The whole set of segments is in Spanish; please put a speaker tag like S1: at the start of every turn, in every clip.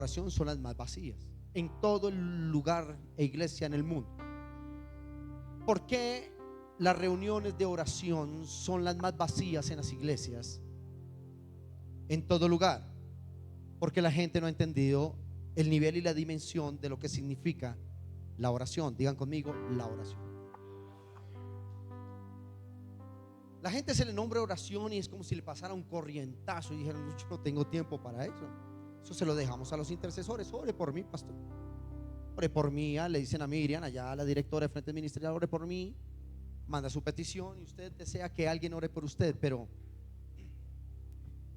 S1: oración son las más vacías en todo el lugar e iglesia en el mundo. ¿Por qué las reuniones de oración son las más vacías en las iglesias en todo lugar? Porque la gente no ha entendido el nivel y la dimensión de lo que significa la oración. Digan conmigo, la oración. La gente se le nombra oración y es como si le pasara un corrientazo y dijeran: yo no tengo tiempo para eso. Eso se lo dejamos a los intercesores. Ore por mí, pastor. Ore por mí. Le dicen a Miriam, allá a la directora de Frente Ministerial: ore por mí. Manda su petición y usted desea que alguien ore por usted. Pero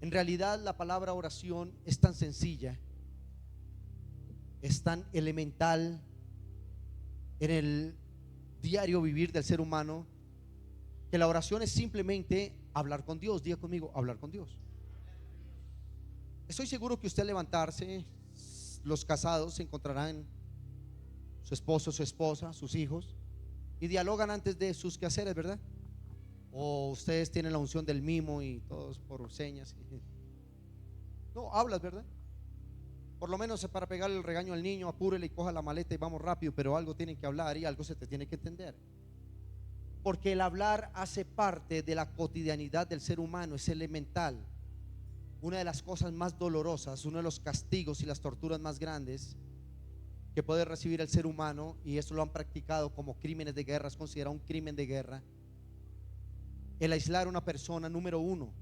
S1: en realidad la palabra oración es tan sencilla, es tan elemental en el diario vivir del ser humano, que la oración es simplemente hablar con Dios. Diga conmigo, hablar con Dios. Estoy seguro que usted al levantarse, los casados se encontrarán su esposo, su esposa, sus hijos, y dialogan antes de sus quehaceres, ¿verdad? O ustedes tienen la unción del mimo y todos por señas. No, hablas, ¿verdad? Por lo menos para pegarle el regaño al niño: apúrele y coja la maleta y vamos rápido. Pero algo tienen que hablar y algo se te tiene que entender, porque el hablar hace parte de la cotidianidad del ser humano, es elemental. Una de las cosas más dolorosas, uno de los castigos y las torturas más grandes que puede recibir el ser humano, y esto lo han practicado como crímenes de guerra, es considerado un crimen de guerra, el aislar a una persona, número uno,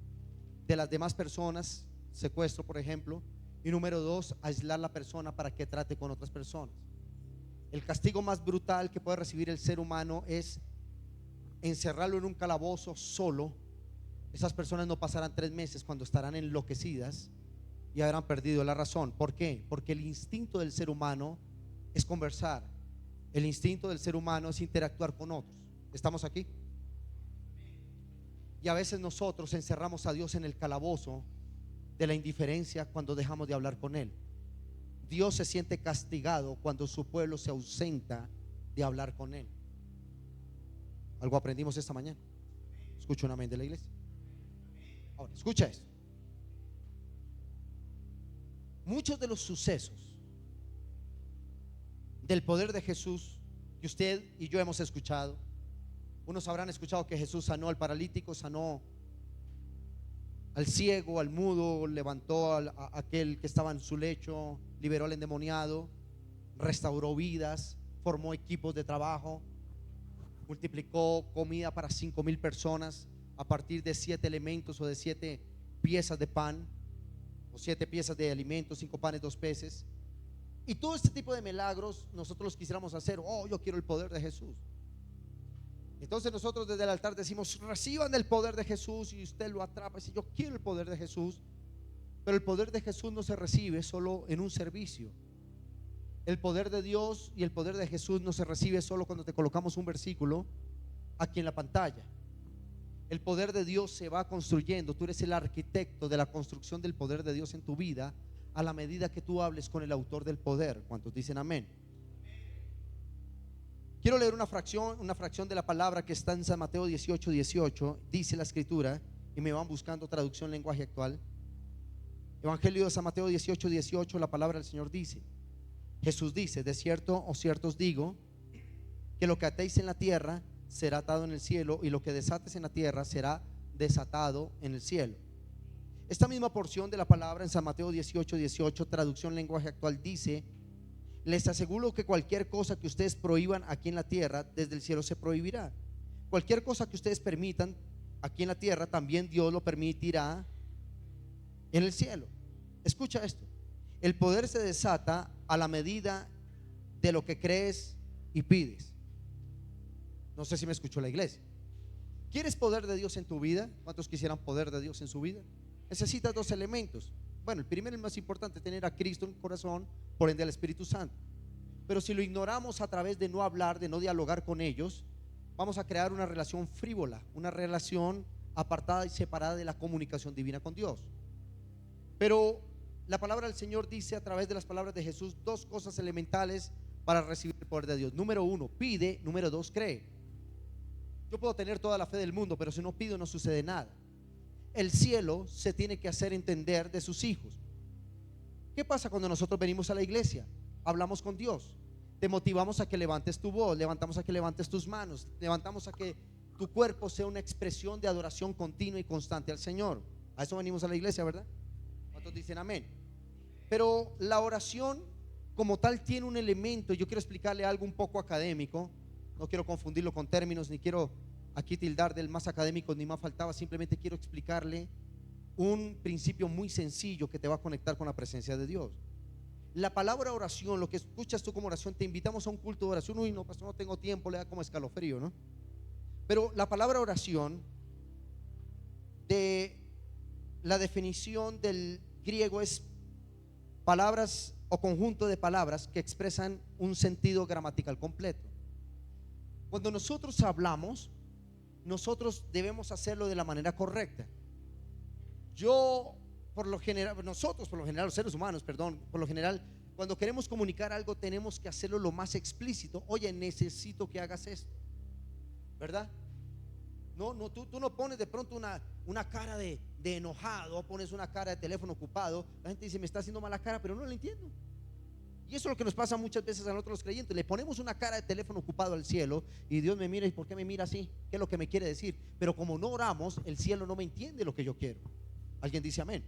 S1: de las demás personas, secuestro por ejemplo, y número dos, aislar a la persona para que trate con otras personas. El castigo más brutal que puede recibir el ser humano es encerrarlo en un calabozo solo. Esas personas no pasarán 3 meses cuando estarán enloquecidas y habrán perdido la razón. ¿Por qué? Porque el instinto del ser humano es conversar. El instinto del ser humano es interactuar con otros. ¿Estamos aquí? Y a veces nosotros encerramos a Dios en el calabozo de la indiferencia cuando dejamos de hablar con Él. Dios se siente castigado cuando su pueblo se ausenta de hablar con Él. Algo aprendimos esta mañana. Escucha un amén de la iglesia. Ahora, escucha esto. Muchos de los sucesos del poder de Jesús que usted y yo hemos escuchado, unos habrán escuchado que Jesús sanó al paralítico, sanó al ciego, al mudo, levantó a aquel que estaba en su lecho, liberó al endemoniado, restauró vidas, formó equipos de trabajo, multiplicó comida para 5,000 personas a partir de 7 elementos o de 7 piezas de pan, o 7 piezas de alimentos, 5 panes, 2 peces. Y todo este tipo de milagros nosotros los quisiéramos hacer. Oh, yo quiero el poder de Jesús. Entonces nosotros desde el altar decimos: reciban el poder de Jesús, y usted lo atrapa y dice: yo quiero el poder de Jesús. Pero el poder de Jesús no se recibe solo en un servicio. El poder de Dios y el poder de Jesús no se recibe solo cuando te colocamos un versículo aquí en la pantalla. El poder de Dios se va construyendo. Tú eres el arquitecto de la construcción del poder de Dios en tu vida a la medida que tú hables con el autor del poder. ¿Cuántos dicen amén? Quiero leer una fracción de la palabra que está en San Mateo 18:18. Dice la escritura, y me van buscando traducción lenguaje actual. Evangelio de San Mateo 18:18. La palabra del Señor dice: Jesús dice: de cierto o cierto os digo, que lo que atéis en la tierra será atado en el cielo, y lo que desates en la tierra será desatado en el cielo. Esta misma porción de la palabra en San Mateo 18:18, traducción lenguaje actual, dice: les aseguro que cualquier cosa que ustedes prohíban aquí en la tierra, desde el cielo se prohibirá. Cualquier cosa que ustedes permitan aquí en la tierra, también Dios lo permitirá en el cielo. Escucha esto: el poder se desata a la medida de lo que crees y pides. No sé si me escuchó la iglesia. ¿Quieres poder de Dios en tu vida? ¿Cuántos quisieran poder de Dios en su vida? Necesitas 2 elementos. Bueno, el primero, el más importante, tener a Cristo en el corazón, por ende al Espíritu Santo. Pero si lo ignoramos a través de no hablar, de no dialogar con ellos, vamos a crear una relación frívola, una relación apartada y separada de la comunicación divina con Dios. Pero la palabra del Señor dice, a través de las palabras de Jesús, 2 cosas elementales para recibir el poder de Dios. Número 1, pide. Número 2, cree. Yo puedo tener toda la fe del mundo, pero si no pido no sucede nada. El cielo se tiene que hacer entender de sus hijos. ¿Qué pasa cuando nosotros venimos a la iglesia? Hablamos con Dios, te motivamos a que levantes tu voz, levantamos a que levantes tus manos, levantamos a que tu cuerpo sea una expresión de adoración continua y constante al Señor. A eso venimos a la iglesia, ¿verdad? ¿Cuántos dicen amén? Pero la oración como tal tiene un elemento. Yo quiero explicarle algo un poco académico. No quiero confundirlo con términos, ni quiero aquí tildar del más académico ni más faltaba. Simplemente quiero explicarle un principio muy sencillo que te va a conectar con la presencia de Dios. La palabra oración, lo que escuchas tú como oración, te invitamos a un culto de oración. Uy, no, pastor, no tengo tiempo, le da como escalofrío, ¿no? Pero la palabra oración, de la definición del griego, es palabras o conjunto de palabras que expresan un sentido gramatical completo. Cuando nosotros hablamos, nosotros debemos hacerlo de la manera correcta. Nosotros por lo general, los seres humanos, perdón, por lo general, cuando queremos comunicar algo, tenemos que hacerlo lo más explícito. Oye, necesito que hagas esto, ¿verdad? Tú no pones de pronto una cara de enojado, pones una cara de teléfono ocupado. La gente dice, me está haciendo mala cara, pero no lo entiendo. Y eso es lo que nos pasa muchas veces a nosotros los creyentes. Le ponemos una cara de teléfono ocupado al cielo y Dios me mira, ¿y por qué me mira así? ¿Qué es lo que me quiere decir? Pero como no oramos, el cielo no me entiende lo que yo quiero. ¿Alguien dice amén?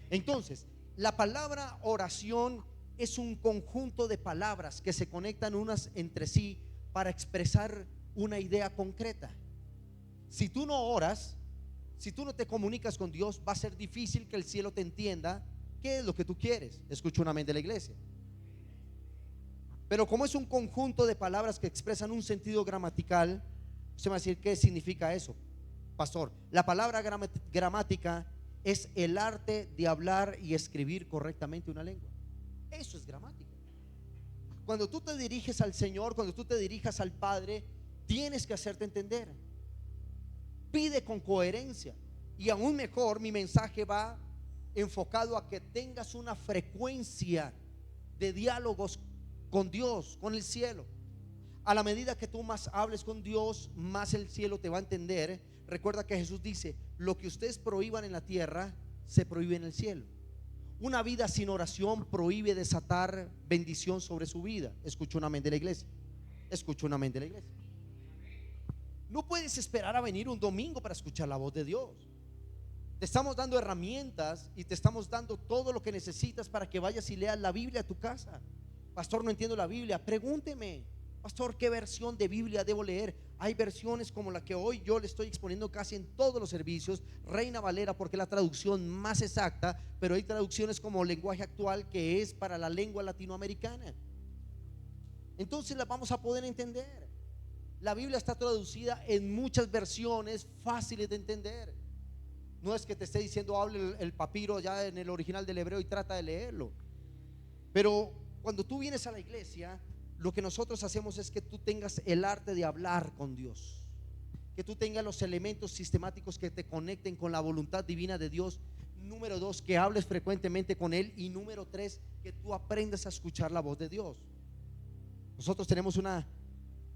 S1: Entonces, la palabra oración es un conjunto de palabras que se conectan unas entre sí para expresar una idea concreta. Si tú no oras, si tú no te comunicas con Dios, va a ser difícil que el cielo te entienda qué es lo que tú quieres. Escucha un amén de la iglesia. Pero como es un conjunto de palabras que expresan un sentido gramatical, usted va a decir, ¿qué significa eso, pastor? La palabra gramática es el arte de hablar y escribir correctamente una lengua. Eso es gramática. Cuando tú te diriges al Señor, cuando tú te dirijas al Padre, tienes que hacerte entender. Pide con coherencia. Y aún mejor, mi mensaje va enfocado a que tengas una frecuencia de diálogos con Dios, con el cielo. A la medida que tú más hables con Dios, más el cielo te va a entender. Recuerda que Jesús dice, lo que ustedes prohíban en la tierra, se prohíbe en el cielo. Una vida sin oración prohíbe desatar bendición sobre su vida. Escucha un amén de la iglesia. Escucha un amén de la iglesia. No puedes esperar a venir un domingo para escuchar la voz de Dios. Te estamos dando herramientas y te estamos dando todo lo que necesitas para que vayas y leas la Biblia a tu casa. Pastor, no entiendo la Biblia. Pregúnteme, pastor, ¿qué versión de Biblia debo leer? Hay versiones como la que hoy yo le estoy exponiendo casi en todos los servicios, Reina Valera, porque es la traducción más exacta, pero hay traducciones como Lenguaje Actual, que es para la lengua latinoamericana. Entonces las vamos a poder entender. La Biblia está traducida en muchas versiones fáciles de entender. No es que te esté diciendo hable el papiro ya en el original del hebreo y trata de leerlo. Pero cuando tú vienes a la iglesia, lo que nosotros hacemos es que tú tengas el arte de hablar con Dios, que tú tengas los elementos sistemáticos que te conecten con la voluntad divina de Dios. Número 2, que hables frecuentemente con Él. Y número 3, que tú aprendas a escuchar la voz de Dios. Nosotros tenemos una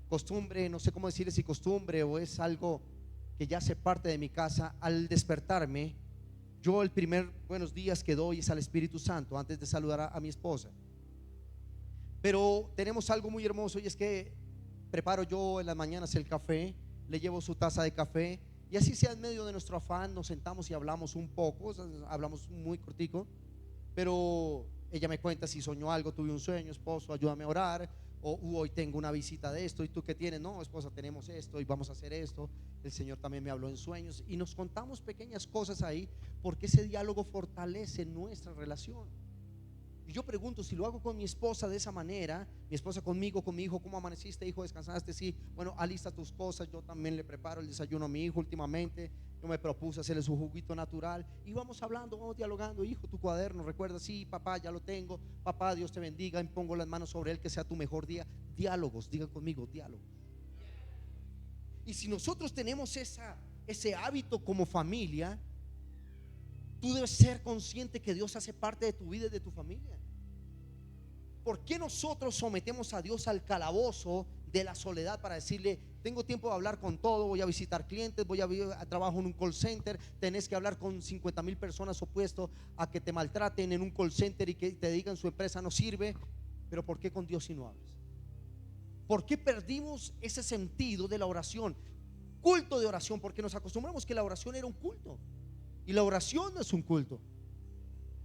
S1: costumbre, no sé cómo decirle si costumbre o es algo que ya hace parte de mi casa. Al despertarme, yo el primer buenos días que doy es al Espíritu Santo antes de saludar a mi esposa. Pero tenemos algo muy hermoso, y es que preparo yo en las mañanas el café, le llevo su taza de café, y así sea en medio de nuestro afán nos sentamos y hablamos un poco, hablamos muy cortico, pero ella me cuenta si soñó algo, tuve un sueño, esposo, ayúdame a orar, o hoy tengo una visita de esto, y tú qué tienes, no, esposa, tenemos esto y vamos a hacer esto, el Señor también me habló en sueños, y nos contamos pequeñas cosas ahí, porque ese diálogo fortalece nuestra relación. Y yo pregunto, si lo hago con mi esposa de esa manera, mi esposa conmigo, con mi hijo, ¿cómo amaneciste, hijo? ¿Descansaste? Sí, bueno, alista tus cosas. Yo también le preparo el desayuno a mi hijo últimamente. Yo me propuse hacerle su juguito natural y vamos hablando, vamos dialogando. Hijo, tu cuaderno, recuerda, sí, papá, ya lo tengo. Papá, Dios te bendiga, impongo las manos sobre él, que sea tu mejor día. Diálogos, digan conmigo, diálogo. Y si nosotros tenemos ese hábito como familia, tú debes ser consciente que Dios hace parte de tu vida y de tu familia. ¿Por qué nosotros sometemos a Dios al calabozo de la soledad para decirle, tengo tiempo de hablar con todo, voy a visitar clientes, a trabajo en un call center, tenés que hablar con 50,000 personas opuestos a que te maltraten en un call center y que te digan su empresa no sirve. Pero ¿por qué con Dios si no hablas? ¿Por qué perdimos ese sentido de la oración? Culto de oración, porque nos acostumbramos que la oración era un culto, y la oración no es un culto.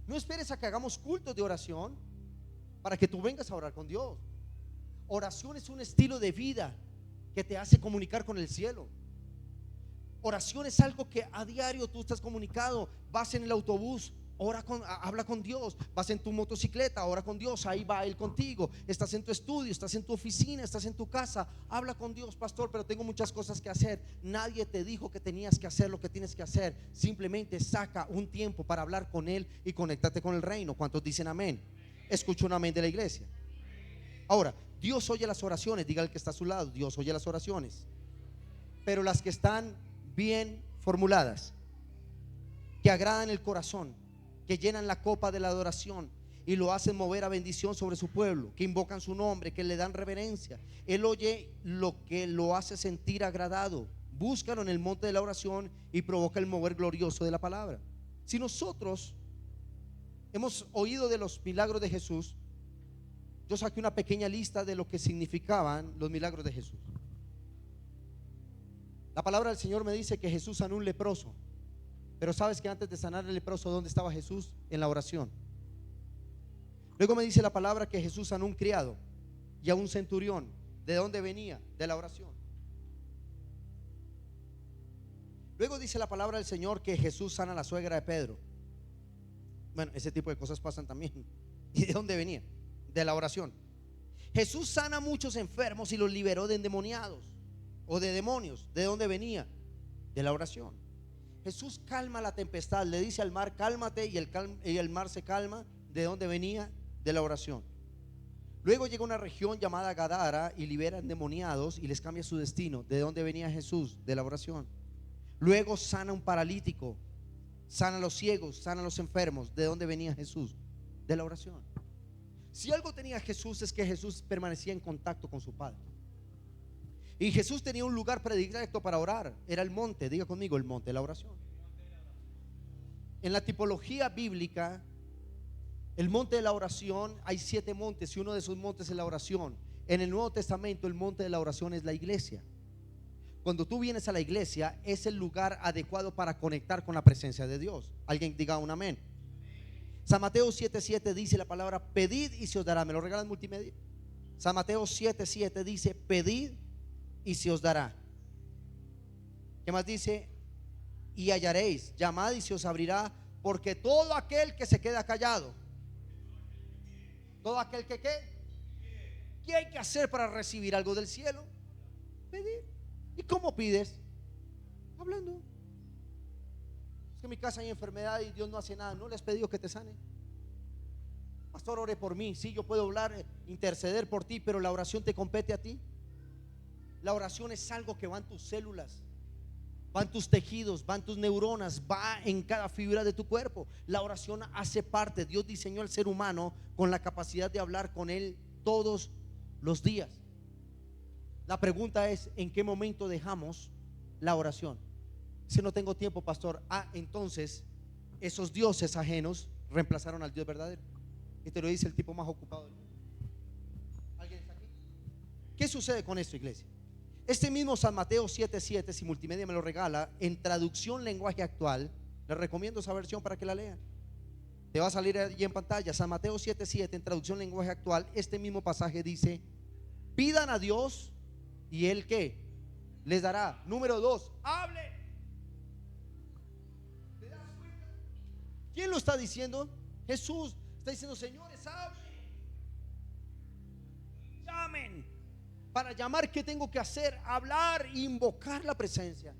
S1: No esperes a que hagamos cultos de oración para que tú vengas a orar con Dios. Oración es un estilo de vida que te hace comunicar con el cielo. Oración es algo que a diario tú estás comunicado. Vas en el autobús, habla con Dios. Vas en tu motocicleta, ora con Dios. Ahí va Él contigo. Estás en tu estudio, estás en tu oficina, estás en tu casa. Habla con Dios, pastor, pero tengo muchas cosas que hacer. Nadie te dijo que tenías que hacer lo que tienes que hacer. Simplemente saca un tiempo para hablar con Él y conéctate con el reino. ¿Cuántos dicen amén? Escucho un amén de la iglesia. Ahora, Dios oye las oraciones. Diga el que está a su lado: Dios oye las oraciones, pero las que están bien formuladas, que agradan el corazón, que llenan la copa de la adoración y lo hacen mover a bendición sobre su pueblo, que invocan su nombre, que le dan reverencia. Él oye lo que lo hace sentir agradado. Búscalo en el monte de la oración y provoca el mover glorioso de la palabra. Si nosotros hemos oído de los milagros de Jesús, yo saqué una pequeña lista de lo que significaban los milagros de Jesús. La palabra del Señor me dice que Jesús sanó un leproso. Pero sabes que antes de sanar el leproso, ¿dónde estaba Jesús? En la oración. Luego me dice la palabra que Jesús sanó un criado y a un centurión. ¿De dónde venía? De la oración. Luego dice la palabra del Señor que Jesús sana a la suegra de Pedro. Bueno, ese tipo de cosas pasan también. ¿Y de dónde venía? De la oración. Jesús sana a muchos enfermos y los liberó de endemoniados o de demonios. ¿De dónde venía? De la oración. Jesús calma la tempestad, le dice al mar cálmate, y el mar se calma. ¿De dónde venía? De la oración. Luego llega a una región llamada Gadara y libera endemoniados y les cambia su destino. ¿De dónde venía Jesús? De la oración. Luego sana a un paralítico, sana a los ciegos, sana a los enfermos. ¿De dónde venía Jesús? De la oración. Si algo tenía Jesús, es que Jesús permanecía en contacto con su Padre. Y Jesús tenía un lugar predilecto para orar. Era el monte, diga conmigo, el monte de la oración. En la tipología bíblica, el monte de la oración, hay 7 montes y uno de esos montes es la oración. En el Nuevo Testamento, el monte de la oración es la iglesia. Cuando tú vienes a la iglesia, es el lugar adecuado para conectar con la presencia de Dios. Alguien diga un amén. San Mateo 7:7 dice la palabra pedid y se os dará. ¿Me lo regalan multimedia? San Mateo 7:7 dice pedid y se os dará. ¿Qué más dice? Y hallaréis, llamad y se os abrirá, porque todo aquel que se queda callado, todo aquel que ¿qué hay que hacer para recibir algo del cielo? Pedir. ¿Y cómo pides? Hablando. Es que en mi casa hay enfermedad y Dios no hace nada. ¿No le has pedido que te sane? Pastor, ore por mí. Sí, yo puedo hablar, interceder por ti, pero la oración te compete a ti. La oración es algo que va en tus células, va en tus tejidos, va en tus neuronas, va en cada fibra de tu cuerpo. La oración hace parte. Dios diseñó al ser humano con la capacidad de hablar con Él todos los días. La pregunta es: ¿en qué momento dejamos la oración? Si no tengo tiempo, pastor. Entonces esos dioses ajenos reemplazaron al Dios verdadero. Y te lo dice el tipo más ocupado del mundo. ¿Alguien está aquí? ¿Qué sucede con esto, iglesia? Este mismo San Mateo 7:7, si multimedia me lo regala, en traducción lenguaje actual, les recomiendo esa versión para que la lean. Te va a salir allí en pantalla. San Mateo 7:7 en traducción lenguaje actual. Este mismo pasaje dice: pidan a Dios y Él ¿qué? Les dará. Número 2, hable. ¿Te das cuenta? ¿Quién lo está diciendo? Jesús está diciendo: señores, hablen, llamen. Para llamar, ¿qué tengo que hacer? Hablar e invocar la presencia.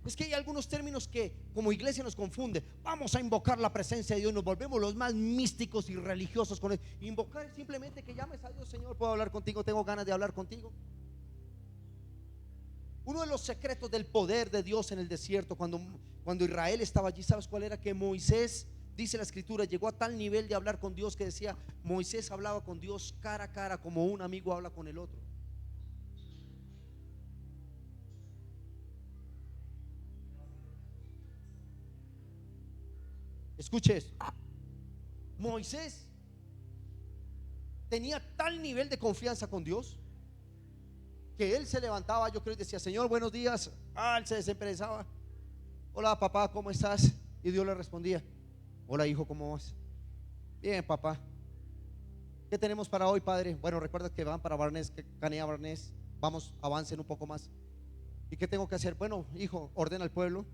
S1: Es que hay algunos términos que como iglesia nos confunde. Vamos a invocar la presencia de Dios, nos volvemos los más místicos y religiosos con él. Invocar es simplemente que llames a Dios: Señor, ¿puedo hablar contigo? Tengo ganas de hablar contigo. Uno de los secretos del poder de Dios en el desierto, cuando Israel estaba allí, ¿sabes cuál era? Que Moisés, dice la escritura, llegó a tal nivel de hablar con Dios que decía: Moisés hablaba con Dios cara a cara, como un amigo habla con el otro. Escuche esto. Moisés tenía tal nivel de confianza con Dios que él se levantaba, yo creo, y decía: Señor, buenos días. Él se desemperezaba: hola papá, ¿cómo estás? Y Dios le respondía: hola hijo, ¿cómo vas? Bien papá. ¿Qué tenemos para hoy, padre? Bueno, recuerda que van para Barnés, Canea Barnés. Vamos, avancen un poco más. ¿Y qué tengo que hacer? Bueno, hijo, ordena al pueblo,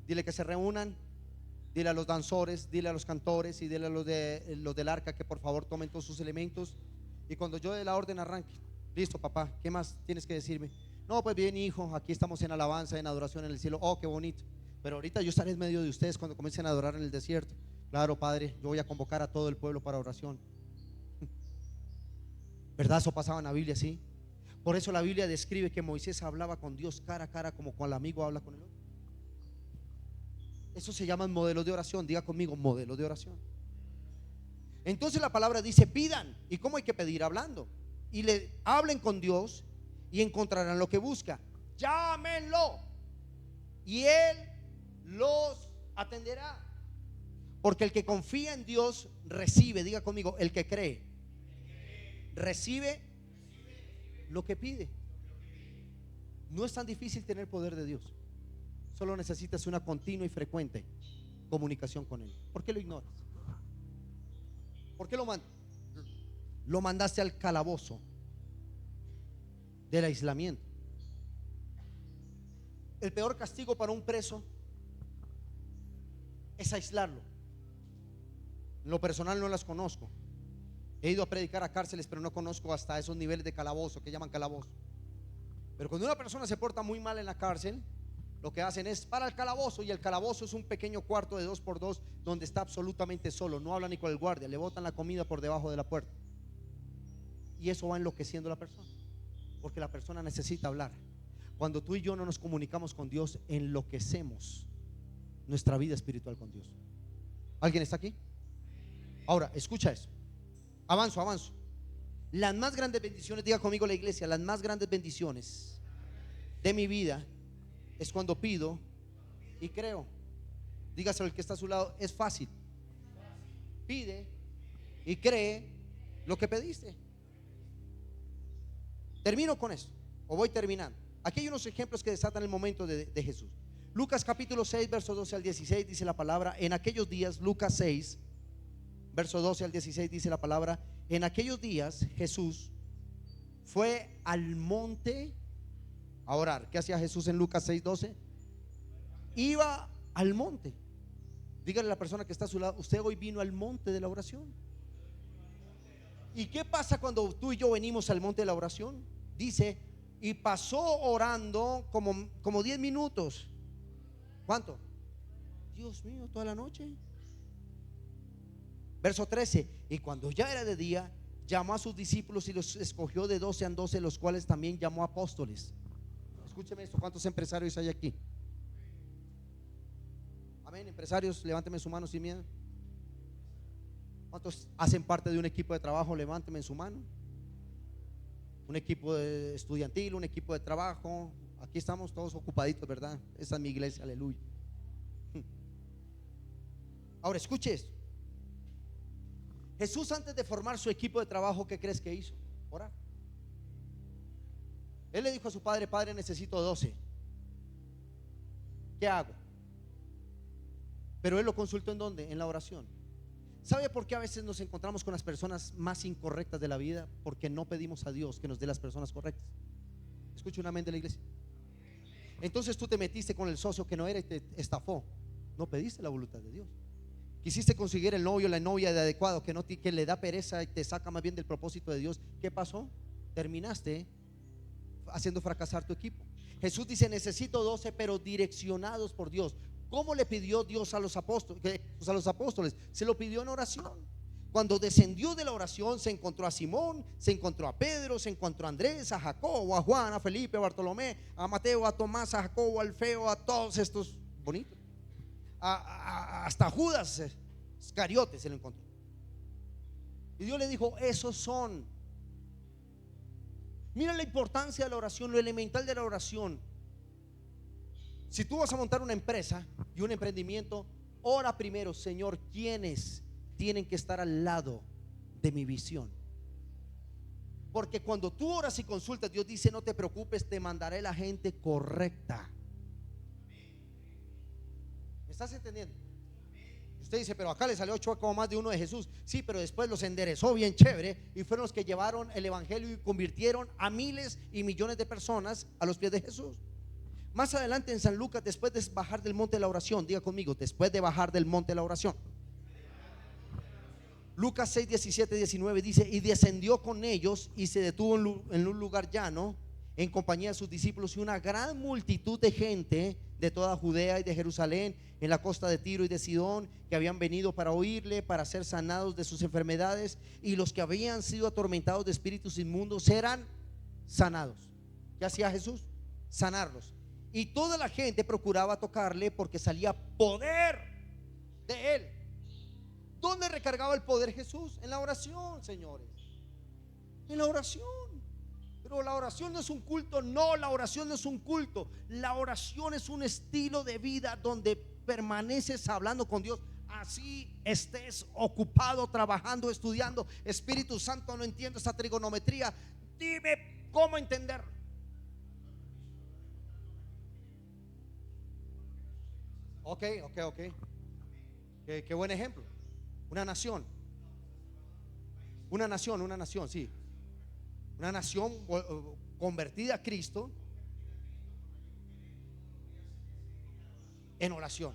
S1: dile que se reúnan, dile a los danzores, dile a los cantores y dile a los del arca que por favor tomen todos sus elementos, y cuando yo dé la orden arranque. Listo papá, ¿qué más tienes que decirme? No, pues bien hijo, aquí estamos en alabanza, en adoración en el cielo. Oh, qué bonito. Pero ahorita yo estaré en medio de ustedes cuando comiencen a adorar en el desierto. Claro padre, yo voy a convocar a todo el pueblo para oración. ¿Verdad? Eso pasaba en la Biblia, sí. Por eso la Biblia describe que Moisés hablaba con Dios cara a cara, como cuando el amigo habla con el otro. Eso se llaman modelos de oración. Diga conmigo, modelos de oración. Entonces la palabra dice: pidan. ¿Y cómo hay que pedir? Hablando. Y le hablen con Dios y encontrarán lo que busca. Llámenlo y Él los atenderá. Porque el que confía en Dios recibe. Diga conmigo, el que cree recibe lo que pide. No es tan difícil tener poder de Dios. Solo necesitas una continua y frecuente comunicación con Él. ¿Por qué lo ignoras? ¿Por qué lo mandaste al calabozo del aislamiento? El peor castigo para un preso es aislarlo. En lo personal no las conozco. He ido a predicar a cárceles, pero no conozco hasta esos niveles de calabozo que llaman calabozo. Pero cuando una persona se porta muy mal en la cárcel, lo que hacen es para el calabozo, y el calabozo es un pequeño cuarto de 2x2 donde está absolutamente solo, no habla ni con el guardia, le botan la comida por debajo de la puerta. Y eso va enloqueciendo a la persona, porque la persona necesita hablar. Cuando tú y yo no nos comunicamos con Dios, enloquecemos nuestra vida espiritual con Dios. ¿Alguien está aquí? Ahora, escucha eso. Avanzo. Las más grandes bendiciones, diga conmigo la iglesia, las más grandes bendiciones de mi vida es cuando pido y creo. Dígaselo al que está a su lado: es fácil. Pide y cree lo que pediste. Termino con esto, o voy terminando. Aquí hay unos ejemplos que desatan el momento de Jesús. Lucas capítulo 6, verso 12 al 16 dice la palabra: en aquellos días, Lucas 6, verso 12 al 16 dice la palabra: en aquellos días Jesús fue al monte a orar. ¿Qué hacía Jesús en Lucas 6, 12? Iba al monte. Dígale a la persona que está a su lado: usted hoy vino al monte de la oración. ¿Y qué pasa cuando tú y yo venimos al monte de la oración? Dice: y pasó orando como 10 minutos. ¿Cuánto? Dios mío, toda la noche. Verso 13: y cuando ya era de día, llamó a sus discípulos y los escogió de 12 en 12, los cuales también llamó apóstoles. Escúcheme esto, ¿cuántos empresarios hay aquí? Amén, empresarios, levánteme su mano sin miedo. ¿Cuántos hacen parte de un equipo de trabajo? Levánteme su mano. Un equipo estudiantil, un equipo de trabajo. Aquí estamos todos ocupaditos, ¿verdad? Esa es mi iglesia, aleluya. Ahora escuche esto. Jesús, antes de formar su equipo de trabajo, ¿qué crees que hizo? Orar. Él le dijo a su padre: padre, necesito 12. ¿Qué hago? Pero él lo consultó ¿en dónde? En la oración. ¿Sabe por qué a veces nos encontramos con las personas más incorrectas de la vida? Porque no pedimos a Dios que nos dé las personas correctas. Escucha un amén de la iglesia. Entonces tú te metiste con el socio que no era y te estafó. No pediste la voluntad de Dios. Quisiste conseguir el novio, la novia de adecuado que le da pereza y te saca más bien del propósito de Dios. ¿Qué pasó? Terminaste haciendo fracasar tu equipo. Jesús dice: necesito 12, pero direccionados por Dios. ¿Cómo le pidió Dios a los apóstoles? Se lo pidió en oración. Cuando descendió de la oración, se encontró a Simón, se encontró a Pedro, se encontró a Andrés, a Jacobo, a Juan, a Felipe, a Bartolomé, a Mateo, a Tomás, a Jacobo, a Alfeo, a todos estos bonitos, hasta Judas Iscariote se lo encontró. Y Dios le dijo: esos son. Mira la importancia de la oración, lo elemental de la oración. Si tú vas a montar una empresa y un emprendimiento, ora primero, Señor, ¿quiénes tienen que estar al lado de mi visión? Porque cuando tú oras y consultas, Dios dice: no te preocupes, te mandaré la gente correcta. ¿Me estás entendiendo? Usted dice: pero acá le salió como más de uno de Jesús. Sí, pero después los enderezó bien chévere y fueron los que llevaron el evangelio y convirtieron a miles y millones de personas a los pies de Jesús. Más adelante en San Lucas, después de bajar del monte de la oración, diga conmigo, después de bajar del monte de la oración, Lucas 6, 17, 19 dice: y descendió con ellos y se detuvo en un lugar llano en compañía de sus discípulos y una gran multitud de gente de toda Judea y de Jerusalén, en la costa de Tiro y de Sidón, que habían venido para oírle, para ser sanados de sus enfermedades, y los que habían sido atormentados de espíritus inmundos eran sanados. ¿Qué hacía Jesús? Sanarlos. Y toda la gente procuraba tocarle porque salía poder de él. ¿Dónde recargaba el poder Jesús? En la oración, señores. En la oración. Pero la oración no es un culto. No, la oración no es un culto. La oración es un estilo de vida donde permaneces hablando con Dios. Así estés ocupado, trabajando, estudiando. Espíritu Santo, no entiendo esta trigonometría. Dime cómo entender. Ok. Qué buen ejemplo. Una nación, sí. Una nación convertida a Cristo en oración.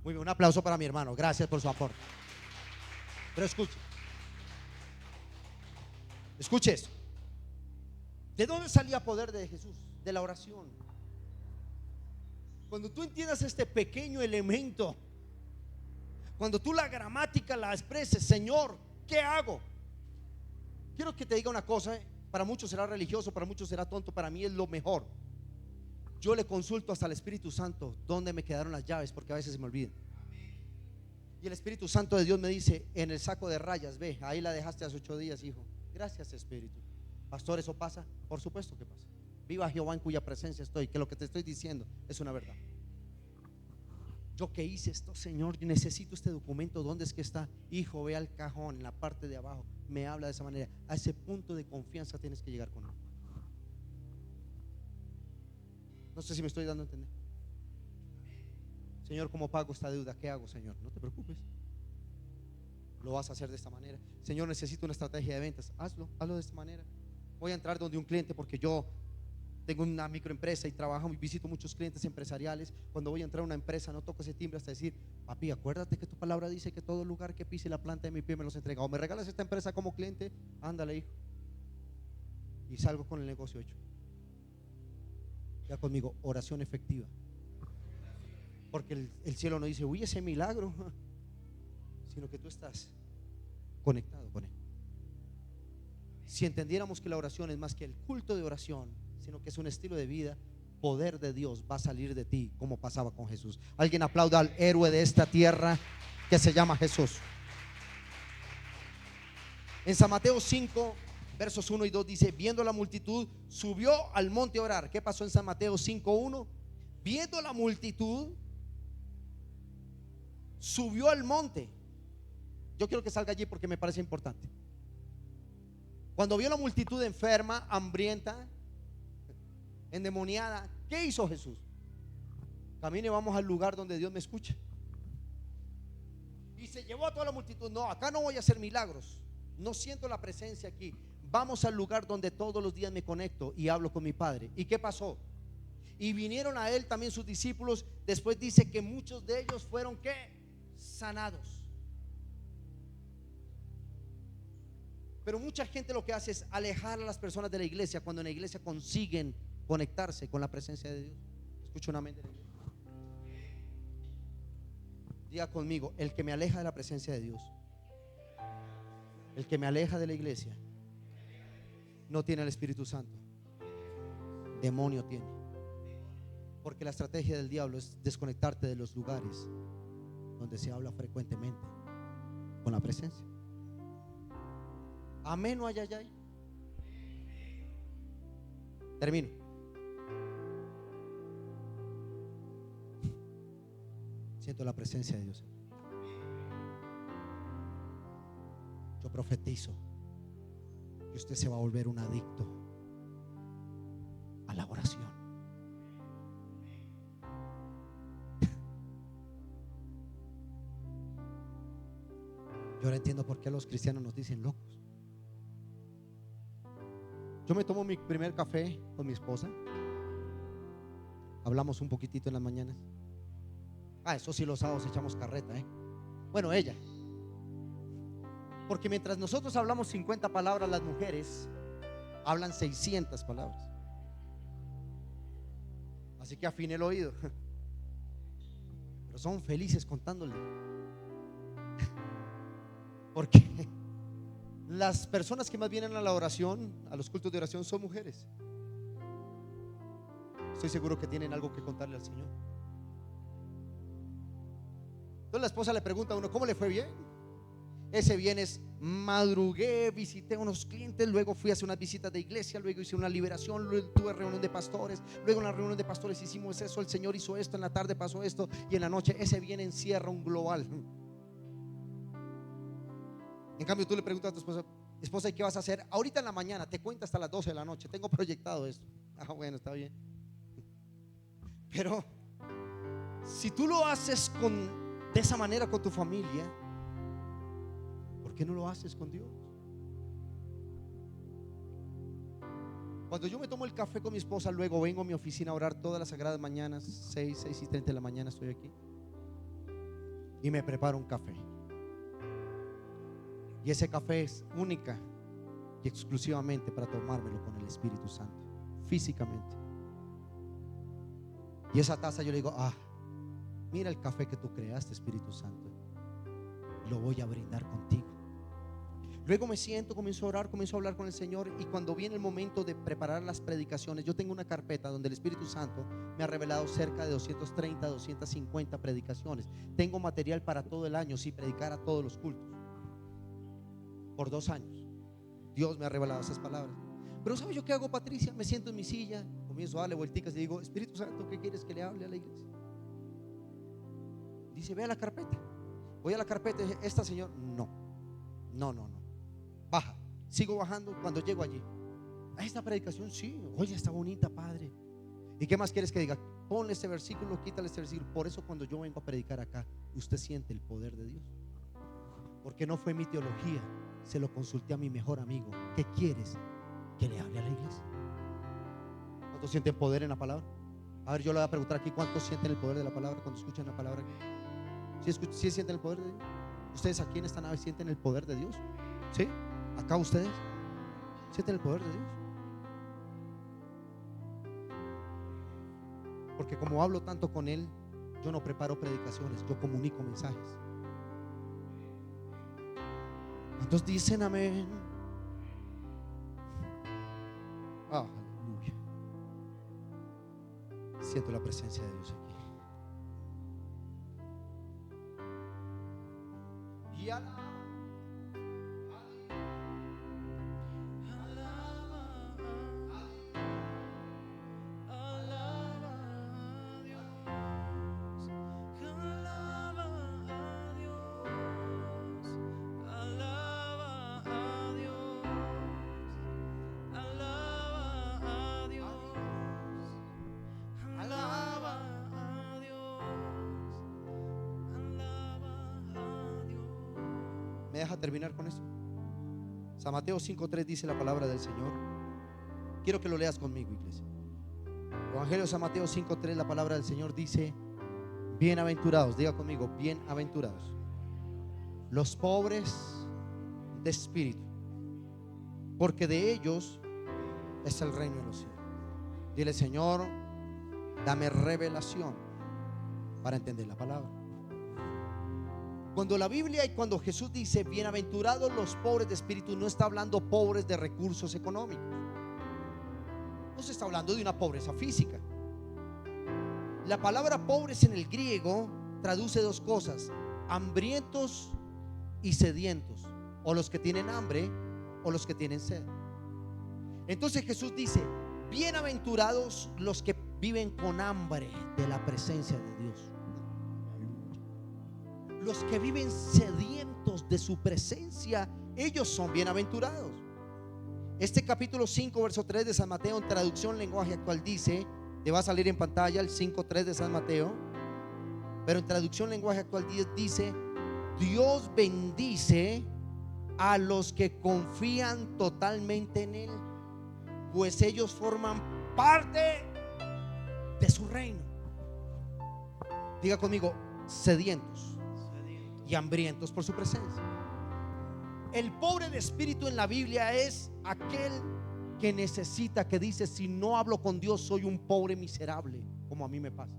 S1: Muy bien, un aplauso para mi hermano. Gracias por su aporte. Pero escuche esto. ¿De dónde salía poder de Jesús? De la oración. Cuando tú entiendas este pequeño elemento, cuando tú la gramática la expreses: Señor, ¿qué hago? Quiero que te diga una cosa. Para muchos será religioso, para muchos será tonto, para mí es lo mejor. Yo le consulto hasta el Espíritu Santo dónde me quedaron las llaves, porque a veces se me olvidan. Y el Espíritu Santo de Dios me dice: en el saco de rayas, ve, ahí la dejaste hace 8 días, hijo. Gracias, Espíritu. Pastor, ¿eso pasa? Por supuesto que pasa. Viva Jehová en cuya presencia estoy, que lo que te estoy diciendo es una verdad. Yo que hice esto, Señor, necesito este documento. ¿Dónde es que está? Hijo, ve al cajón en la parte de abajo. Me habla de esa manera. A ese punto de confianza tienes que llegar con él. No sé si me estoy dando a entender. Señor, ¿cómo pago esta deuda? ¿Qué hago, Señor? No te preocupes, lo vas a hacer de esta manera. Señor, necesito una estrategia de ventas. Hazlo de esta manera. Voy a entrar donde un cliente porque yo tengo una microempresa y trabajo y visito muchos clientes empresariales. Cuando voy a entrar a una empresa, no toco ese timbre hasta decir: papi, acuérdate que tu palabra dice que todo lugar que pise la planta de mi pie me los entrega. O me regalas esta empresa como cliente, ándale, hijo. Y salgo con el negocio hecho. Ya conmigo, oración efectiva. Porque el cielo no dice: uy, ese milagro, sino que tú estás conectado con él. Si entendiéramos que la oración es más que el culto de oración, sino que es un estilo de vida, poder de Dios va a salir de ti, como pasaba con Jesús. Alguien aplauda al héroe de esta tierra que se llama Jesús. En San Mateo 5 versos 1 y 2 dice: viendo la multitud, subió al monte a orar. ¿Qué pasó en San Mateo 5:1? Viendo la multitud, subió al monte. Yo quiero que salga allí porque me parece importante. Cuando vio la multitud enferma, hambrienta, endemoniada, ¿qué hizo Jesús? Camine, vamos al lugar donde Dios me escucha. Y se llevó a toda la multitud. No, acá no voy a hacer milagros, no siento la presencia aquí. Vamos al lugar donde todos los días me conecto y hablo con mi Padre. ¿Y qué pasó? Y vinieron a él también sus discípulos. Después dice que muchos de ellos fueron ¿qué? Sanados. Pero mucha gente lo que hace es alejar a las personas de la iglesia, cuando en la iglesia consiguen conectarse con la presencia de Dios. Escucho un amén de la iglesia. Diga conmigo: el que me aleja de la presencia de Dios, el que me aleja de la iglesia, no tiene el Espíritu Santo, demonio tiene. Porque la estrategia del diablo es desconectarte de los lugares donde se habla frecuentemente con la presencia. Amén o ayayay. Termino. Siento la presencia de Dios. Yo profetizo que usted se va a volver un adicto a la oración. Yo ahora entiendo por qué los cristianos nos dicen locos. Yo me tomo mi primer café con mi esposa. Hablamos un poquitito en las mañanas. Eso sí, los sábados echamos carreta, Bueno, ella. Porque mientras nosotros hablamos 50 palabras, las mujeres hablan 600 palabras. Así que afine el oído. Pero son felices contándole. Porque las personas que más vienen a la oración, a los cultos de oración, son mujeres. Estoy seguro que tienen algo que contarle al Señor. Entonces la esposa le pregunta a uno: ¿cómo le fue bien? Ese viernes madrugué, visité a unos clientes, luego fui a hacer unas visitas de iglesia, luego hice una liberación, luego tuve reunión de pastores, luego en la reunión de pastores hicimos eso, el Señor hizo esto, en la tarde pasó esto y en la noche. Ese viernes encierra un global. En cambio tú le preguntas a tu esposa: esposa, ¿y qué vas a hacer? Ahorita en la mañana, te cuento hasta las 12 de la noche, tengo proyectado esto. Bueno, está bien. Pero si tú lo haces de esa manera con tu familia, ¿por qué no lo haces con Dios? Cuando yo me tomo el café con mi esposa, luego vengo a mi oficina a orar todas las sagradas mañanas, 6:30 de la mañana estoy aquí, y me preparo un café. Y ese café es única y exclusivamente para tomármelo con el Espíritu Santo, físicamente. Y esa taza yo le digo: mira el café que tú creaste, Espíritu Santo, lo voy a brindar contigo. Luego me siento, comienzo a orar, comienzo a hablar con el Señor. Y cuando viene el momento de preparar las predicaciones, yo tengo una carpeta donde el Espíritu Santo me ha revelado cerca de 230, 250 predicaciones. Tengo material para todo el año si predicara todos los cultos. Por 2 años Dios me ha revelado esas palabras. Pero ¿sabes yo qué hago, Patricia? Me siento en mi silla, comienzo a darle vuelticas y digo: Espíritu Santo, ¿qué quieres que le hable a la iglesia? Dice: ve a la carpeta. Voy a la carpeta y dije: esta, Señor, no. Baja. Sigo bajando. Cuando llego allí, esta predicación, sí, oye, está bonita, Padre. ¿Y qué más quieres que diga? Ponle este versículo, quítale este versículo. Por eso cuando yo vengo a predicar acá, usted siente el poder de Dios. Porque no fue mi teología, se lo consulté a mi mejor amigo. ¿Qué quieres que le hable a la iglesia? ¿Cuántos sienten poder en la palabra? A ver, yo le voy a preguntar aquí: ¿cuántos sienten el poder de la palabra cuando escuchan la palabra aquí? ¿Sí sienten el poder de Dios? ¿Ustedes aquí en esta nave sienten el poder de Dios? ¿Sí? ¿Acá ustedes sienten el poder de Dios? Porque como hablo tanto con Él, yo no preparo predicaciones, yo comunico mensajes. ¿Cuántos dicen amén? Aleluya. Siento la presencia de Dios aquí. Y ¿me deja terminar con esto? San Mateo 5:3 dice la palabra del Señor. Quiero que lo leas conmigo, iglesia. Evangelio de San Mateo 5:3, la palabra del Señor dice: bienaventurados, diga conmigo, bienaventurados los pobres de espíritu, porque de ellos es el reino de los cielos. Dile: Señor, dame revelación para entender la palabra. Cuando la Biblia y cuando Jesús dice bienaventurados los pobres de espíritu, no está hablando pobres de recursos económicos, no se está hablando de una pobreza física. La palabra pobres en el griego traduce 2 cosas: hambrientos y sedientos, o los que tienen hambre o los que tienen sed. Entonces Jesús dice: bienaventurados los que viven con hambre de la presencia de Dios. Los que viven sedientos de su presencia, ellos son bienaventurados. Este capítulo 5 verso 3 de San Mateo, en traducción lenguaje actual, dice, te va a salir en pantalla el 5:3 de San Mateo, pero en traducción lenguaje actual dice: Dios bendice a los que confían totalmente en Él, pues ellos forman parte de su reino. Diga conmigo: sedientos y hambrientos por su presencia. El pobre de espíritu en la Biblia es aquel que necesita, que dice: si no hablo con Dios, soy un pobre miserable, como a mí me pasa.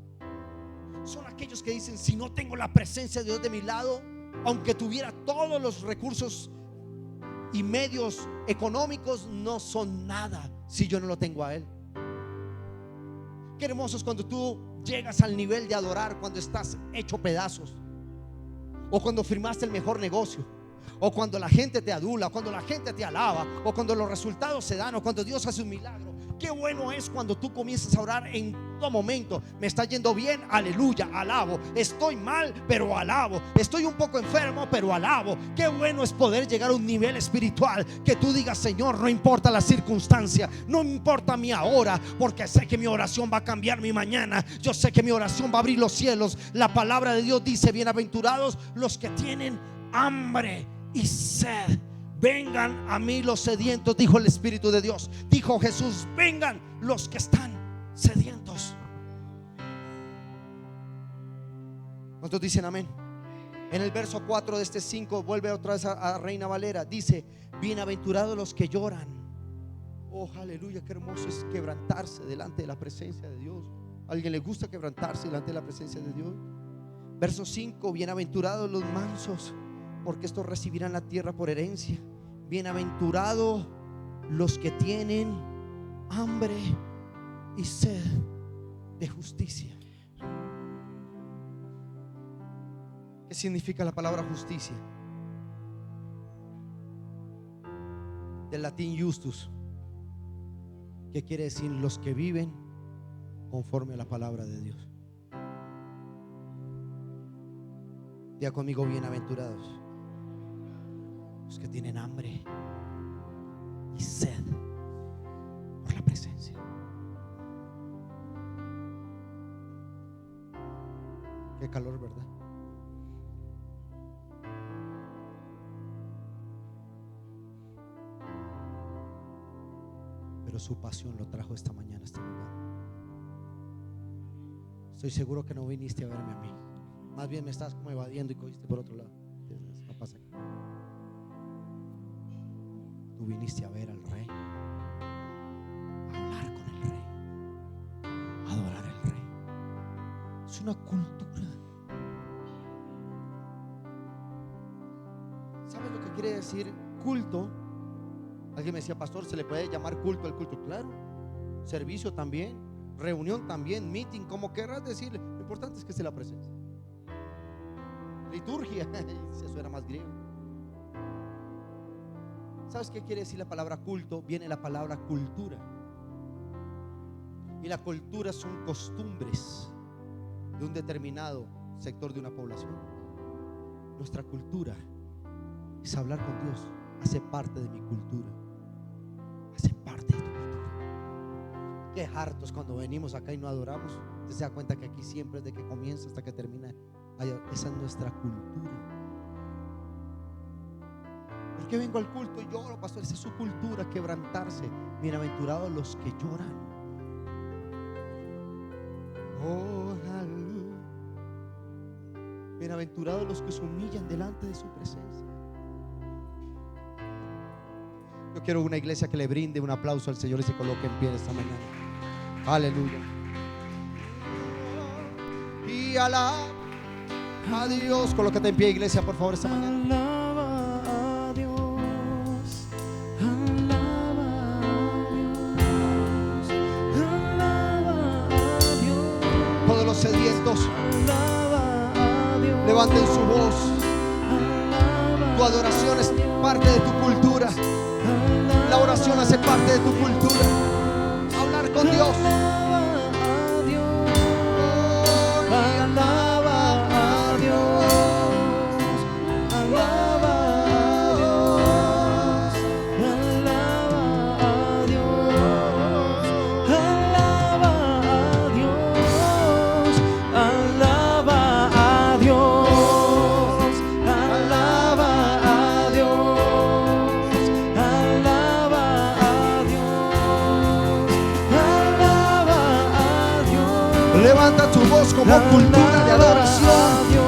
S1: Son aquellos que dicen: si no tengo la presencia de Dios de mi lado, aunque tuviera todos los recursos y medios económicos, no son nada si yo no lo tengo a Él. Qué hermoso es cuando tú llegas al nivel de adorar, cuando estás hecho pedazos, o cuando firmaste el mejor negocio, o cuando la gente te adula, o cuando la gente te alaba, o cuando los resultados se dan, o cuando Dios hace un milagro. Qué bueno es cuando tú comienzas a orar en todo momento. Me está yendo bien, aleluya, alabo. Estoy mal, pero alabo. Estoy un poco enfermo, pero alabo. Qué bueno es poder llegar a un nivel espiritual que tú digas: Señor, no importa la circunstancia, no importa mi ahora, porque sé que mi oración va a cambiar mi mañana. Yo sé que mi oración va a abrir los cielos. La palabra de Dios dice: bienaventurados los que tienen hambre y sed. Vengan a mí los sedientos, dijo el Espíritu de Dios. Dijo Jesús: vengan los que están sedientos. ¿Cuántos dicen amén? En el verso 4 de este 5 vuelve otra vez a Reina Valera. Dice: bienaventurados los que lloran. Oh, aleluya, qué hermoso es quebrantarse delante de la presencia de Dios. ¿A alguien le gusta quebrantarse delante de la presencia de Dios? Verso 5: bienaventurados los mansos, porque estos recibirán la tierra por herencia. Bienaventurados los que tienen hambre y sed de justicia. ¿Qué significa la palabra justicia? Del latín justus, que quiere decir los que viven conforme a la palabra de Dios. Diga conmigo: bienaventurados los que tienen hambre y sed por la presencia. Qué calor, ¿verdad? Pero su pasión lo trajo esta mañana a este lugar. Estoy seguro que no viniste a verme a mí, más bien me estás como evadiendo y cogiste por otro lado. No pasa aquí. Tú viniste a ver al Rey, a hablar con el Rey, a adorar al Rey. Es una cultura. ¿Sabes lo que quiere decir culto? Alguien me decía: pastor, ¿se le puede llamar culto al culto? Claro. Servicio también, reunión también, meeting, como querrás decirle. Lo importante es que esté la presencia. Liturgia, eso era más griego. ¿Sabes qué quiere decir la palabra culto? Viene la palabra cultura. Y la cultura son costumbres de un determinado sector de una población. Nuestra cultura es hablar con Dios. Hace parte de mi cultura. Hace parte de tu cultura. Qué hartos cuando venimos acá y no adoramos. Usted se da cuenta que aquí siempre, desde que comienza hasta que termina, esa es nuestra cultura. ¿Por qué vengo al culto y lloro, pastor? Esa es su cultura, quebrantarse. Bienaventurados los que lloran. Oh, aleluya. Bienaventurados los que se humillan delante de su presencia. Yo quiero una iglesia que le brinde un aplauso al Señor y se coloque en pie esta mañana. Aleluya. Y alaba a Dios. Colócate en pie, iglesia, por favor, esta mañana. Sedientos, levanten su voz. Tu adoración es parte de tu cultura. La oración hace parte de tu cultura. Hablar con Dios. Oh, y alaba a Dios. Levanta tu voz como cultura de adoración.